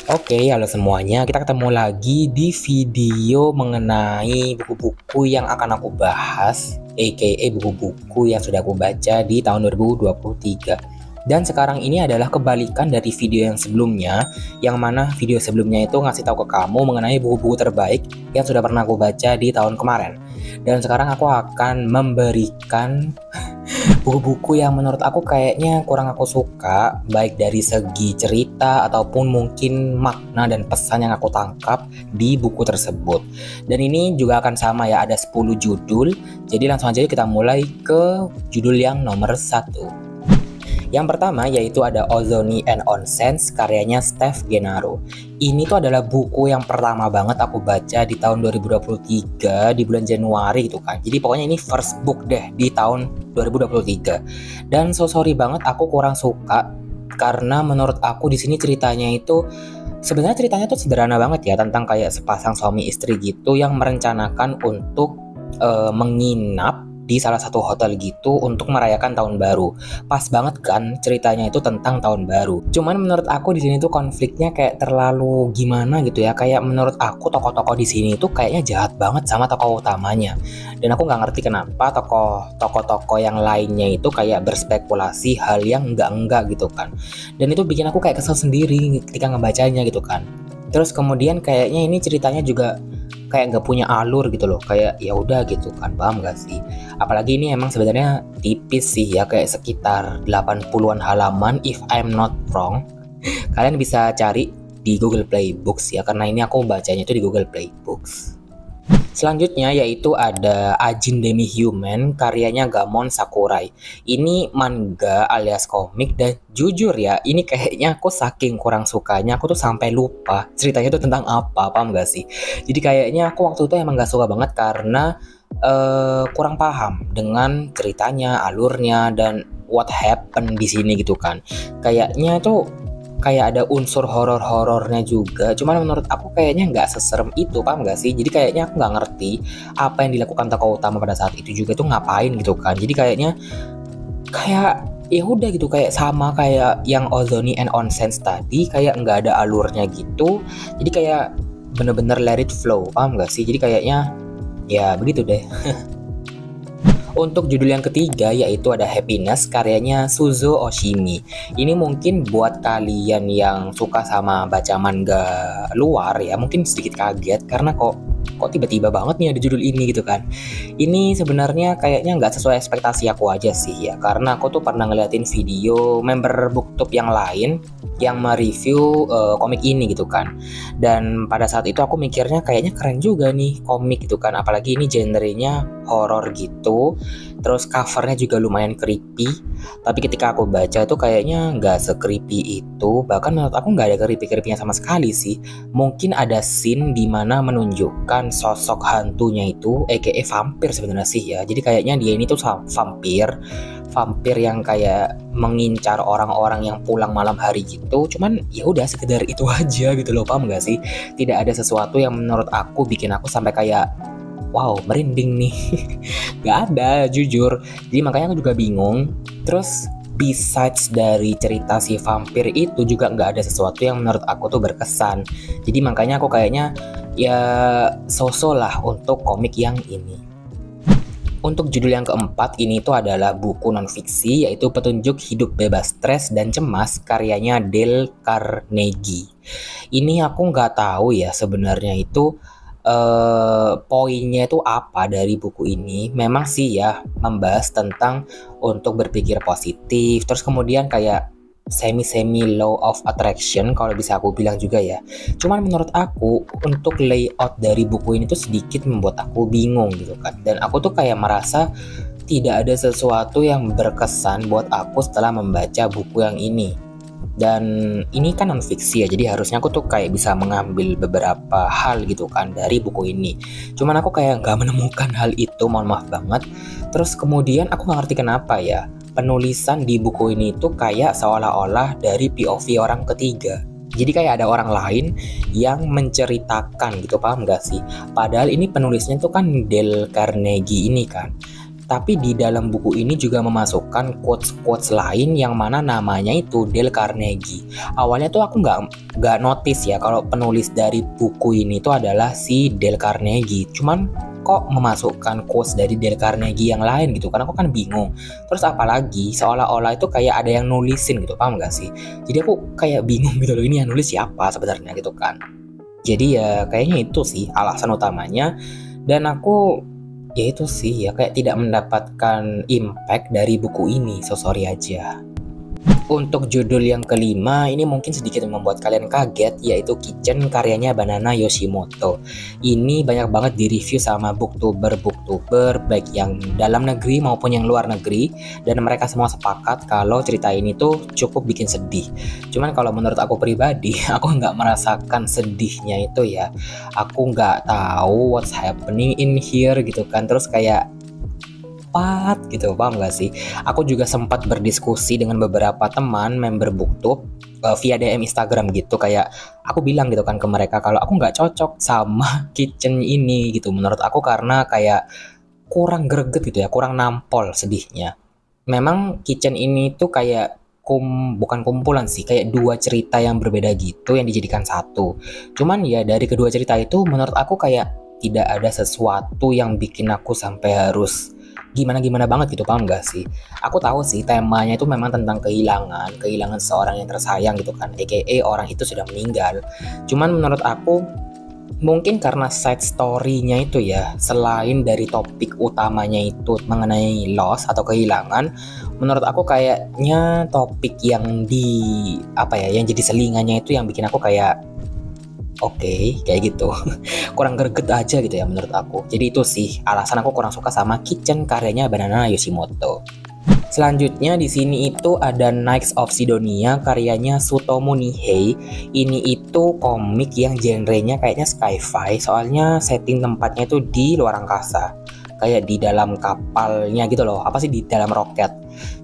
Oke, halo semuanya. Kita ketemu lagi di video mengenai buku-buku yang akan aku bahas, aka buku-buku yang sudah aku baca di tahun 2023. Dan sekarang ini adalah kebalikan dari video yang sebelumnya, yang mana video sebelumnya itu ngasih tahu ke kamu mengenai buku-buku terbaik yang sudah pernah aku baca di tahun kemarin. Dan sekarang aku akan memberikan buku-buku yang menurut aku kayaknya kurang aku suka, baik dari segi cerita ataupun mungkin makna dan pesan yang aku tangkap di buku tersebut. Dan ini juga akan sama ya, ada 10 judul. Jadi langsung aja kita mulai ke judul yang nomor 1. Yang pertama yaitu ada Ozoni and Onsense karyanya Steph Gennaro. Ini tuh adalah buku yang pertama banget aku baca di tahun 2023 di bulan Januari gitu kan. Jadi pokoknya ini first book deh di tahun 2023. Dan sorry banget aku kurang suka karena menurut aku di sini ceritanya itu sebenarnya ceritanya tuh sederhana banget ya, tentang kayak sepasang suami istri gitu yang merencanakan untuk menginap di salah satu hotel gitu untuk merayakan tahun baru. Pas banget kan ceritanya itu tentang tahun baru. Cuman menurut aku di sini tuh konfliknya kayak terlalu gimana gitu ya. Kayak menurut aku tokoh-tokoh di sini tuh kayaknya jahat banget sama tokoh utamanya. Dan aku nggak ngerti kenapa tokoh-tokoh yang lainnya itu kayak berspekulasi hal yang enggak gitu kan. Dan itu bikin aku kayak kesel sendiri ketika ngebacanya gitu kan. Terus kemudian kayaknya ini ceritanya juga kayak nggak punya alur gitu loh, kayak ya udah gitu kan, paham gak sih? Apalagi ini emang sebenarnya tipis sih ya, kayak sekitar 80-an halaman if I'm not wrong. Kalian bisa cari di Google Play Books ya, karena ini aku bacanya itu di Google Play Books. Selanjutnya yaitu ada Ajin Demi Human karyanya Gamon Sakurai. Ini manga alias komik, dan jujur ya ini kayaknya aku saking kurang sukanya aku tuh sampai lupa ceritanya tuh tentang apa, paham gak sih? Jadi kayaknya aku waktu itu emang gak suka banget karena kurang paham dengan ceritanya, alurnya, dan what happened di sini gitu kan. Kayaknya tuh kayak ada unsur horor-horornya juga, cuman menurut aku kayaknya nggak seserem itu, paham nggak sih? Jadi kayaknya aku nggak ngerti apa yang dilakukan tokoh utama pada saat itu juga tuh ngapain gitu kan. Jadi kayaknya kayak ya udah gitu, kayak sama kayak yang Ozoni and Onsense tadi, kayak nggak ada alurnya gitu. Jadi kayak bener-bener let it flow, paham nggak sih? Jadi kayaknya ya begitu deh. Untuk judul yang ketiga yaitu ada Happiness karyanya Suzo Oshimi. Ini mungkin buat kalian yang suka sama baca manga luar ya mungkin sedikit kaget karena kok tiba-tiba banget nih ada judul ini gitu kan. Ini sebenarnya kayaknya nggak sesuai ekspektasi aku aja sih ya, karena aku tuh pernah ngeliatin video member booktube yang lain yang mereview komik ini gitu kan. Dan pada saat itu aku mikirnya kayaknya keren juga nih komik gitu kan, apalagi ini genrenya horor gitu. Terus covernya juga lumayan creepy. Tapi ketika aku baca itu kayaknya nggak se-creepy itu. Bahkan menurut aku nggak ada creepy-creepynya sama sekali sih. Mungkin ada scene dimana menunjukkan sosok hantunya itu aka vampir sebenarnya sih ya. Jadi kayaknya dia ini tuh vampir yang kayak mengincar orang-orang yang pulang malam hari gitu. Cuman ya udah sekedar itu aja gitu loh, paham gak sih? Tidak ada sesuatu yang menurut aku bikin aku sampai kayak wow, merinding nih. Gak ada, jujur. Jadi makanya aku juga bingung. Terus besides dari cerita si vampir itu juga nggak ada sesuatu yang menurut aku tuh berkesan. Jadi makanya aku kayaknya ya so-so lah untuk komik yang ini. Untuk judul yang keempat ini tuh adalah buku non-fiksi yaitu Petunjuk Hidup Bebas Stres dan Cemas karyanya Dale Carnegie. Ini aku nggak tahu ya sebenarnya itu poinnya itu apa dari buku ini. Memang sih ya membahas tentang untuk berpikir positif, terus kemudian kayak semi law of attraction kalau bisa aku bilang juga ya. Cuman menurut aku untuk layout dari buku ini tuh sedikit membuat aku bingung gitu kan, dan aku tuh kayak merasa tidak ada sesuatu yang berkesan buat aku setelah membaca buku yang ini. Dan ini kan non fiksi ya, jadi harusnya aku tuh kayak bisa mengambil beberapa hal gitu kan dari buku ini. Cuman aku kayak nggak menemukan hal itu, mohon maaf banget. Terus kemudian aku nggak ngerti kenapa ya penulisan di buku ini tuh kayak seolah-olah dari POV orang ketiga. Jadi kayak ada orang lain yang menceritakan gitu, paham gak sih? Padahal ini penulisnya tuh kan Dale Carnegie ini kan. Tapi di dalam buku ini juga memasukkan quotes-quotes lain yang mana namanya itu Dale Carnegie. Awalnya tuh aku nggak notice ya kalau penulis dari buku ini tuh adalah si Dale Carnegie. Cuman kok memasukkan quotes dari Dale Carnegie yang lain gitu kan, aku kan bingung. Terus apalagi seolah-olah itu kayak ada yang nulisin gitu, paham gak sih? Jadi aku kayak bingung gitu loh, ini yang nulis siapa sebenarnya gitu kan. Jadi ya kayaknya itu sih alasan utamanya. Dan aku ya itu sih ya kayak tidak mendapatkan impact dari buku ini, so sorry aja. Untuk judul yang kelima ini mungkin sedikit membuat kalian kaget, yaitu Kitchen karyanya Banana Yoshimoto. Ini banyak banget di review sama booktuber baik yang dalam negeri maupun yang luar negeri, dan mereka semua sepakat kalau cerita ini tuh cukup bikin sedih. Cuman kalau menurut aku pribadi, aku nggak merasakan sedihnya itu ya. Aku nggak tahu what's happening in here gitu kan, terus kayak gitu, paham gak sih? Aku juga sempat berdiskusi dengan beberapa teman member booktube via DM Instagram gitu, kayak aku bilang gitu kan ke mereka kalau aku nggak cocok sama Kitchen ini gitu, menurut aku karena kayak kurang greget gitu ya, kurang nampol sedihnya. Memang Kitchen ini tuh kayak bukan kumpulan sih, kayak dua cerita yang berbeda gitu yang dijadikan satu. Cuman ya dari kedua cerita itu menurut aku kayak tidak ada sesuatu yang bikin aku sampai harus gimana banget gitu, paham gak sih? Aku tahu sih temanya itu memang tentang kehilangan seorang yang tersayang gitu kan, aka orang itu sudah meninggal. Cuman menurut aku mungkin karena side story-nya itu ya, selain dari topik utamanya itu mengenai loss atau kehilangan, menurut aku kayaknya topik yang yang jadi selingannya itu yang bikin aku kayak oke, kayak gitu. Kurang greget aja gitu ya menurut aku. Jadi itu sih alasan aku kurang suka sama Kitchen karyanya Banana Yoshimoto. Selanjutnya di sini itu ada Knights of Sidonia karyanya Tsutomu Nihei. Ini itu komik yang genrenya kayaknya sci-fi, soalnya setting tempatnya itu di luar angkasa. Kayak di dalam kapalnya gitu loh, apa sih di dalam roket.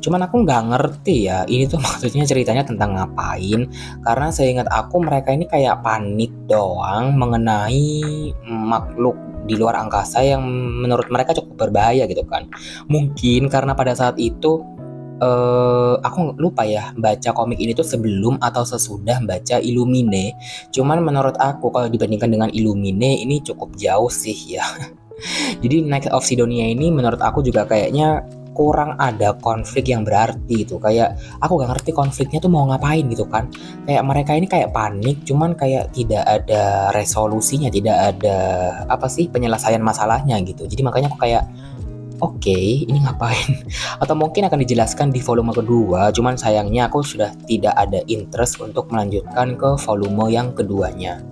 Cuman aku nggak ngerti ya, ini tuh maksudnya ceritanya tentang ngapain. Karena seingat aku mereka ini kayak panik doang mengenai makhluk di luar angkasa yang menurut mereka cukup berbahaya gitu kan. Mungkin karena pada saat itu aku lupa ya baca komik ini tuh sebelum atau sesudah baca Illumine. Cuman menurut aku kalau dibandingkan dengan Illumine ini cukup jauh sih ya. Jadi Knights of Sidonia ini menurut aku juga kayaknya kurang ada konflik yang berarti gitu. Kayak aku gak ngerti konfliknya tuh mau ngapain gitu kan. Kayak mereka ini kayak panik, cuman kayak tidak ada resolusinya, tidak ada penyelesaian masalahnya gitu. Jadi makanya aku kayak oke, ini ngapain? Atau mungkin akan dijelaskan di volume kedua, cuman sayangnya aku sudah tidak ada interest untuk melanjutkan ke volume yang keduanya.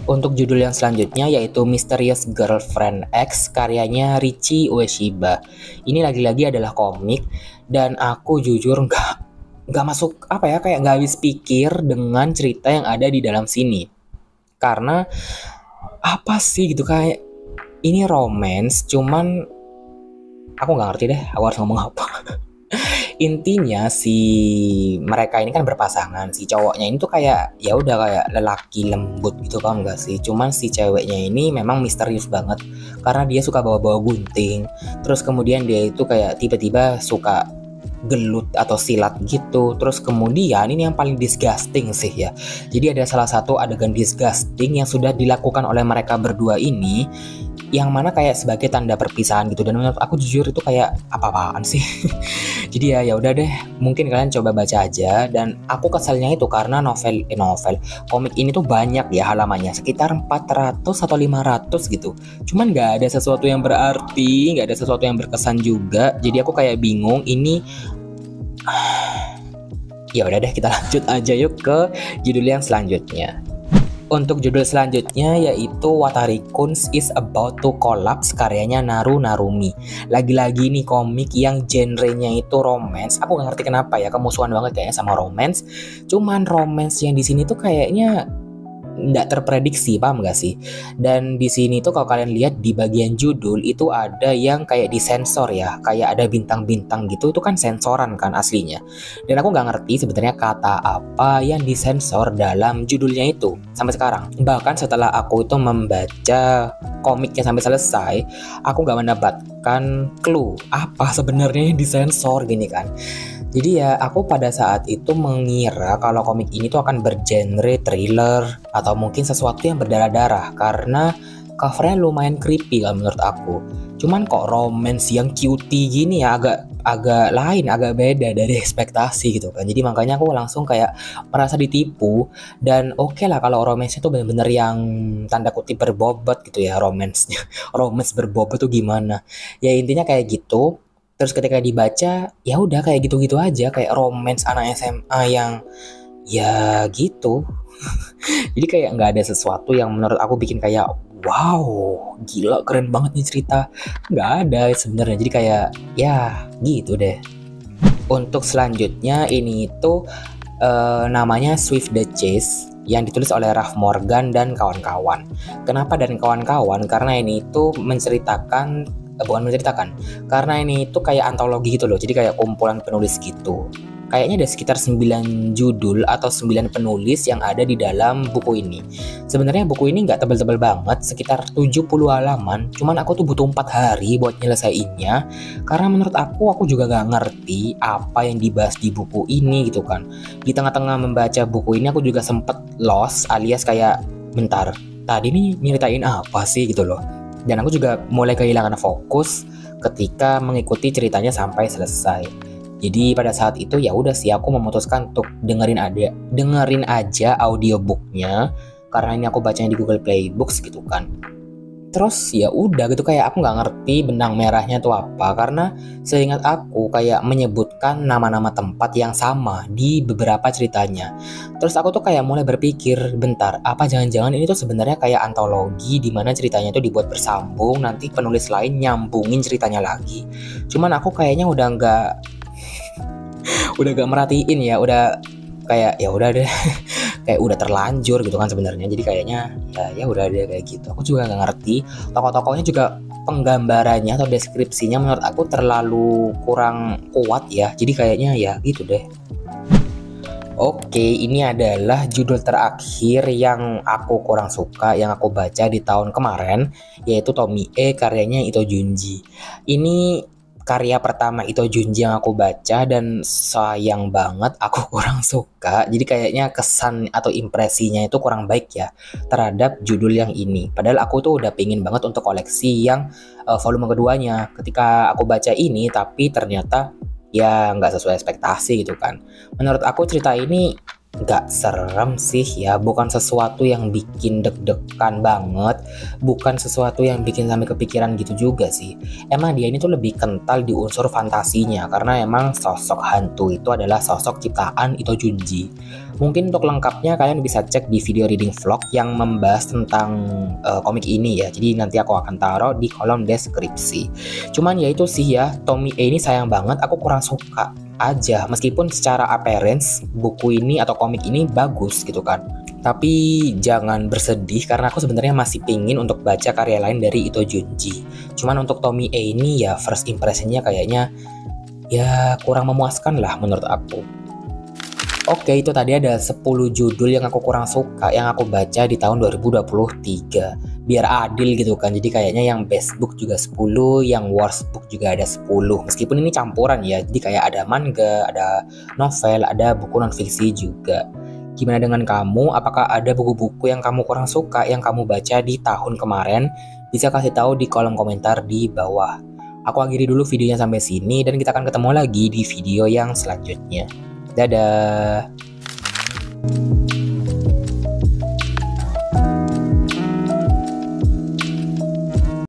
Untuk judul yang selanjutnya yaitu Mysterious Girlfriend X karyanya Richie Ueshiba. Ini lagi-lagi adalah komik dan aku jujur nggak masuk kayak nggak habis pikir dengan cerita yang ada di dalam sini. Karena apa sih gitu, kayak ini romance cuman aku nggak ngerti deh aku harus ngomong apa. Intinya si mereka ini kan berpasangan, si cowoknya ini tuh kayak ya udah kayak lelaki lembut gitu, paham gak sih? Cuman si ceweknya ini memang misterius banget karena dia suka bawa-bawa gunting. Terus kemudian dia itu kayak tiba-tiba suka gelut atau silat gitu. Terus kemudian ini yang paling disgusting sih ya. Jadi ada salah satu adegan disgusting yang sudah dilakukan oleh mereka berdua ini, yang mana kayak sebagai tanda perpisahan gitu, dan menurut aku jujur itu kayak apa-apaan sih. Jadi ya udah deh, mungkin kalian coba baca aja. Dan aku keselnya itu karena novel komik ini tuh banyak ya halamannya, sekitar 400 atau 500 gitu. Cuman nggak ada sesuatu yang berarti, nggak ada sesuatu yang berkesan juga. Jadi aku kayak bingung ini. Ya udah deh, kita lanjut aja yuk ke judul yang selanjutnya. Untuk judul selanjutnya yaitu Watari Kun's is About to Collapse karyanya Naru Narumi. Lagi-lagi nih komik yang genrenya itu romance. Aku gak ngerti kenapa ya, kemusuhan banget kayaknya sama romance. Cuman romance yang di sini tuh kayaknya nggak terprediksi, paham gak sih? Dan di sini tuh kalau kalian lihat di bagian judul itu ada yang kayak disensor ya, kayak ada bintang-bintang gitu, itu kan sensoran kan aslinya. Dan aku nggak ngerti sebenarnya kata apa yang disensor dalam judulnya itu sampai sekarang. Bahkan setelah aku itu membaca komiknya sampai selesai, aku nggak mendapatkan clue apa sebenarnya yang disensor gini kan. Jadi ya aku pada saat itu mengira kalau komik ini tuh akan bergenre thriller atau mungkin sesuatu yang berdarah-darah karena covernya lumayan creepy kalau menurut aku. Cuman kok romance yang cutie gini ya agak lain, agak beda dari ekspektasi gitu kan. Jadi makanya aku langsung kayak merasa ditipu dan oke lah kalau romance itu bener-bener yang tanda kutip berbobot gitu ya romance-nya. Romance berbobot tuh gimana? Ya intinya kayak gitu. Terus ketika dibaca, ya udah kayak gitu-gitu aja, kayak romance anak SMA yang ya gitu. Jadi kayak nggak ada sesuatu yang menurut aku bikin kayak wow, gila keren banget nih cerita. Nggak ada sebenarnya. Jadi kayak ya gitu deh. Untuk selanjutnya ini itu namanya Swift the Chase yang ditulis oleh Ralph Morgan dan kawan-kawan. Kenapa dan kawan-kawan? Karena ini itu menceritakan bukan menceritakan, karena ini itu kayak antologi gitu loh, jadi kayak kumpulan penulis gitu. Kayaknya ada sekitar 9 judul atau 9 penulis yang ada di dalam buku ini. Sebenarnya buku ini nggak tebel-tebel banget, sekitar 70 halaman, cuman aku tuh butuh 4 hari buat nyelesainnya, karena menurut aku juga nggak ngerti apa yang dibahas di buku ini gitu kan. Di tengah-tengah membaca buku ini aku juga sempet lost alias kayak bentar, tadi nih nyeritain apa sih gitu loh. Dan aku juga mulai kehilangan fokus ketika mengikuti ceritanya sampai selesai. Jadi pada saat itu ya udah sih aku memutuskan untuk dengerin aja audiobooknya karena ini aku bacanya di Google Play Books gitu kan. Terus ya udah gitu kayak aku nggak ngerti benang merahnya tuh apa karena seingat aku kayak menyebutkan nama-nama tempat yang sama di beberapa ceritanya. Terus aku tuh kayak mulai berpikir bentar apa jangan-jangan ini tuh sebenarnya kayak antologi di mana ceritanya tuh dibuat bersambung nanti penulis lain nyambungin ceritanya lagi. Cuman aku kayaknya udah gak merhatiin ya udah kayak ya udah deh kayak udah terlanjur gitu kan sebenarnya. Jadi kayaknya ya udah deh kayak gitu. Aku juga nggak ngerti tokoh-tokohnya juga penggambarannya atau deskripsinya menurut aku terlalu kurang kuat ya. Jadi kayaknya ya gitu deh. Oke, ini adalah judul terakhir yang aku kurang suka yang aku baca di tahun kemarin yaitu Tomie karyanya Ito Junji. Ini karya pertama Ito Junji yang aku baca dan sayang banget aku kurang suka. Jadi kayaknya kesan atau impresinya itu kurang baik ya terhadap judul yang ini. Padahal aku tuh udah pingin banget untuk koleksi yang volume keduanya. Ketika aku baca ini tapi ternyata ya nggak sesuai ekspektasi gitu kan. Menurut aku cerita ini nggak serem sih ya, bukan sesuatu yang bikin deg-degan banget, bukan sesuatu yang bikin sampai kepikiran gitu juga sih. Emang dia ini tuh lebih kental di unsur fantasinya karena emang sosok hantu itu adalah sosok ciptaan Ito Junji. Mungkin untuk lengkapnya kalian bisa cek di video reading vlog yang membahas tentang komik ini ya. Jadi nanti aku akan taruh di kolom deskripsi. Cuman ya itu sih ya, Tomie ini sayang banget aku kurang suka aja meskipun secara appearance buku ini atau komik ini bagus gitu kan. Tapi jangan bersedih karena aku sebenarnya masih pingin untuk baca karya lain dari Ito Junji. Cuman untuk Tomie ini ya first impressionnya kayaknya ya kurang memuaskan lah menurut aku. Oke, itu tadi ada 10 judul yang aku kurang suka yang aku baca di tahun 2023. Biar adil gitu kan. Jadi kayaknya yang best book juga 10, yang worst book juga ada 10. Meskipun ini campuran ya. Jadi kayak ada manga, ada novel, ada buku non-fiksi juga. Gimana dengan kamu? Apakah ada buku-buku yang kamu kurang suka yang kamu baca di tahun kemarin? Bisa kasih tahu di kolom komentar di bawah. Aku akhiri dulu videonya sampai sini dan kita akan ketemu lagi di video yang selanjutnya. Dadah.